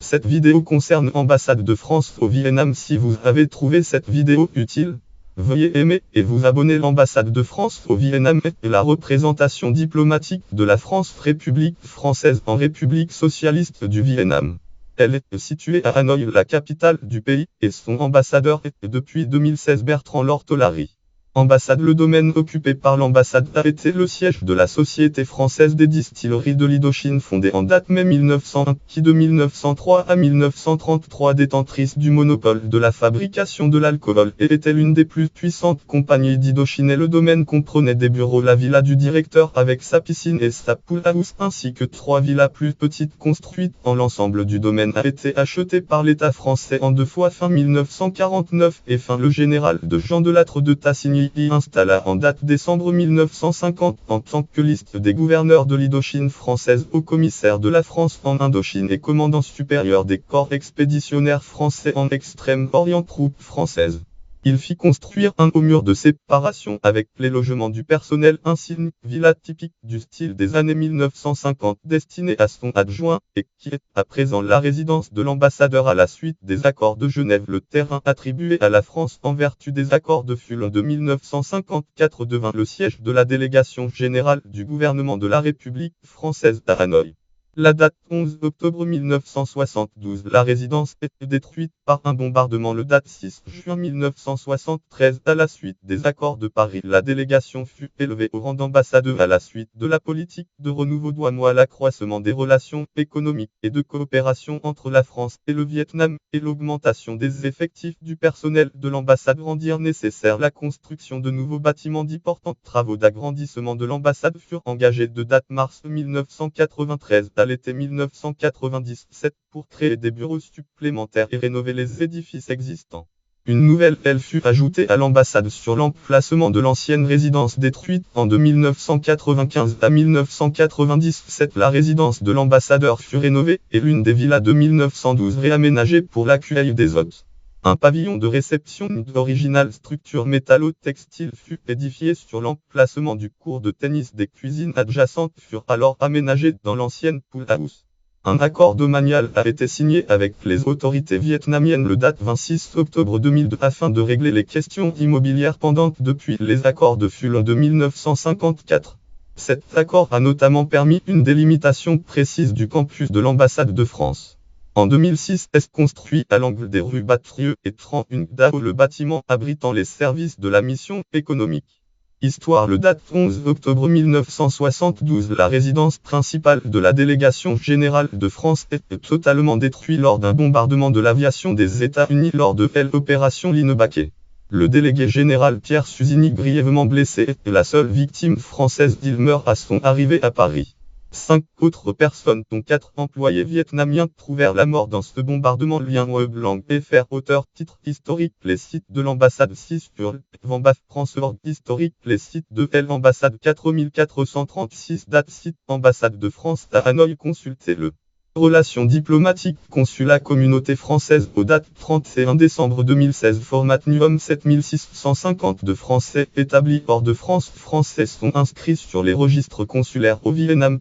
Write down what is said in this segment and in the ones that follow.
Cette vidéo concerne l'ambassade de France au Vietnam. Si vous avez trouvé cette vidéo utile, veuillez aimer et vous abonner. L'ambassade de France au Vietnam est la représentation diplomatique de la France République française en République socialiste du Vietnam. Elle est située à Hanoï, la capitale du pays, et son ambassadeur est depuis 2016 Bertrand Lortolari. Ambassade. Le domaine occupé par l'ambassade a été le siège de la Société française des distilleries de l'Indochine fondée en date mai 1901, qui de 1903 à 1933 détentrice du monopole de la fabrication de l'alcool et était l'une des plus puissantes compagnies d'Indochine. Le domaine comprenait des bureaux, la villa du directeur avec sa piscine et sa pool house, ainsi que 3 villas plus petites construites. L'ensemble du domaine a été acheté par l'État français en 2 fois fin 1949 et fin. Le général de Jean Delattre de Tassigny y installa en date décembre 1950 en tant que liste des gouverneurs de l'Indochine française au commissaire de la France en Indochine et commandant supérieur des corps expéditionnaires français en Extrême-Orient, troupes françaises. Il fit construire un haut mur de séparation avec les logements du personnel insigne, villa typique du style des années 1950 destinée à son adjoint, et qui est à présent la résidence de l'ambassadeur à la suite des accords de Genève. Le terrain attribué à la France en vertu des accords de Fulon de 1954 devint le siège de la délégation générale du gouvernement de la République française à Hanoï. La date 11 octobre 1972, la résidence est détruite par un bombardement. Le date 6 juin 1973, à la suite des accords de Paris, la délégation fut élevée au rang d'ambassadeur à la suite de la politique de renouveau douanier, l'accroissement des relations économiques et de coopération entre la France et le Vietnam, et l'augmentation des effectifs du personnel de l'ambassade rendirent nécessaire la construction de nouveaux bâtiments. D'importants travaux d'agrandissement de l'ambassade furent engagés de date mars 1993 à l'été 1997 pour créer des bureaux supplémentaires et rénover les édifices existants. Une nouvelle aile fut ajoutée à l'ambassade sur l'emplacement de l'ancienne résidence détruite de 1995 à 1997. La résidence de l'ambassadeur fut rénovée et l'une des villas de 1912 réaménagée pour l'accueil des hôtes. Un pavillon de réception d'originale structure métallo-textile fut édifié sur l'emplacement du court de tennis. Des cuisines adjacentes furent alors aménagées dans l'ancienne pool house. Un accord domanial a été signé avec les autorités vietnamiennes le date 26 octobre 2002 afin de régler les questions immobilières pendantes depuis les accords de Fulon de 1954. Cet accord a notamment permis une délimitation précise du campus de l'ambassade de France. En 2006 est construit à l'angle des rues Batrieux et 31 Dao le bâtiment abritant les services de la mission économique. Histoire. Le date 11 octobre 1972, la résidence principale de la délégation générale de France est totalement détruite lors d'un bombardement de l'aviation des États-Unis lors de l'opération Linebacker. Le délégué général Pierre Suzini, grièvement blessé, est la seule victime française. Il meurt à son arrivée à Paris. 5 autres personnes, dont 4 employés vietnamiens, trouvèrent la mort dans ce bombardement. Lien web langue FR auteur titre historique. Les sites de l'ambassade 6 sur Van Baf France ordre historique. Les sites de l'ambassade 4436 date site ambassade de France à Hanoï. Consultez-le. Relations diplomatiques, consulat communauté française aux dates 31 décembre 2016. Format NUOM 7650 de Français établis hors de France. Français sont inscrits sur les registres consulaires au Vietnam.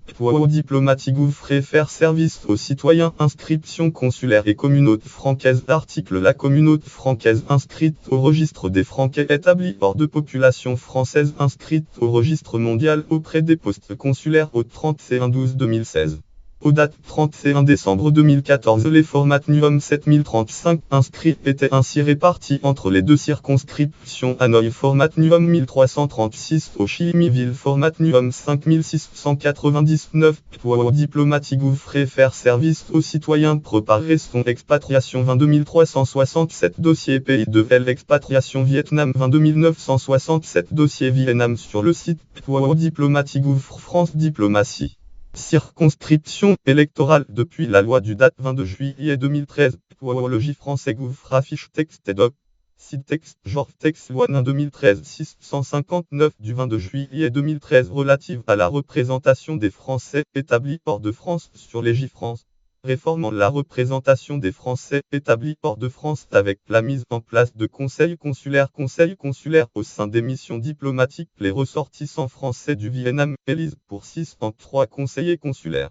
Diplomatique ouvre faire service aux citoyens. Inscription consulaire et communauté francaise. Article. La communauté francaise inscrite au registre des Français établis hors de population française inscrite au registre mondial auprès des postes consulaires au 31/12/2016. Aux dates 31 décembre 2014, les formats NUOM 7035 inscrits étaient ainsi répartis entre les deux circonscriptions. Hanoï format NUOM 1336, Ho Chi Minh Ville format NUOM 5699. Diplomatique ouvre faire service aux citoyens. Préparer son expatriation 22 367 dossiers pays de l'expatriation Vietnam 22 967 dossiers Vietnam sur le site Diplomatique ouvre France Diplomatie. Circonscription électorale depuis la loi du date 22 juillet 2013. Logis français gouffre affiche texte et doc. Site texte genre texte loi 1 2013 659 du 22 juillet 2013 relative à la représentation des Français établis hors de France sur Légifrance. Réformant la représentation des Français établis hors de France avec la mise en place de conseils consulaires au sein des missions diplomatiques. Les ressortissants français du Vietnam élisent pour 6 ans 3 conseillers consulaires.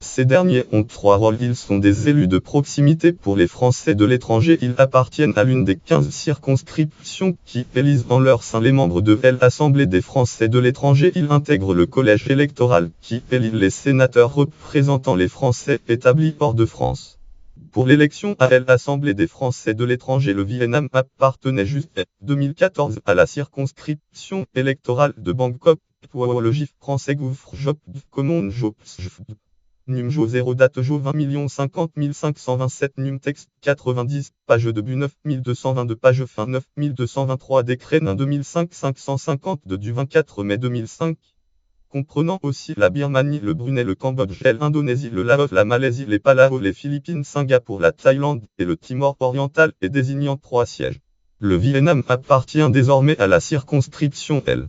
Ces derniers ont 3 rôles. Ils sont des élus de proximité pour les Français de l'étranger. Ils appartiennent à l'une des 15 circonscriptions qui élisent en leur sein les membres de l'Assemblée des Français de l'étranger. Ils intègrent le collège électoral qui élit les sénateurs représentant les Français établis hors de France. Pour l'élection à l'Assemblée des Français de l'étranger, le Vietnam appartenait jusqu'en 2014 à la circonscription électorale de Bangkok. Pour le GIF français gouffre Job commande Job. Numjo 0 date Jo 20 50 527 Num texte 90 page début 9222 page fin 9223 décret NIN 2005 552 du 24 mai 2005 comprenant aussi la Birmanie, le Brunei, le Cambodge, l'Indonésie, le Laos, la Malaisie, les Palau, les Philippines, Singapour, la Thaïlande et le Timor oriental et désignant 3 sièges. Le Vietnam appartient désormais à la circonscription L.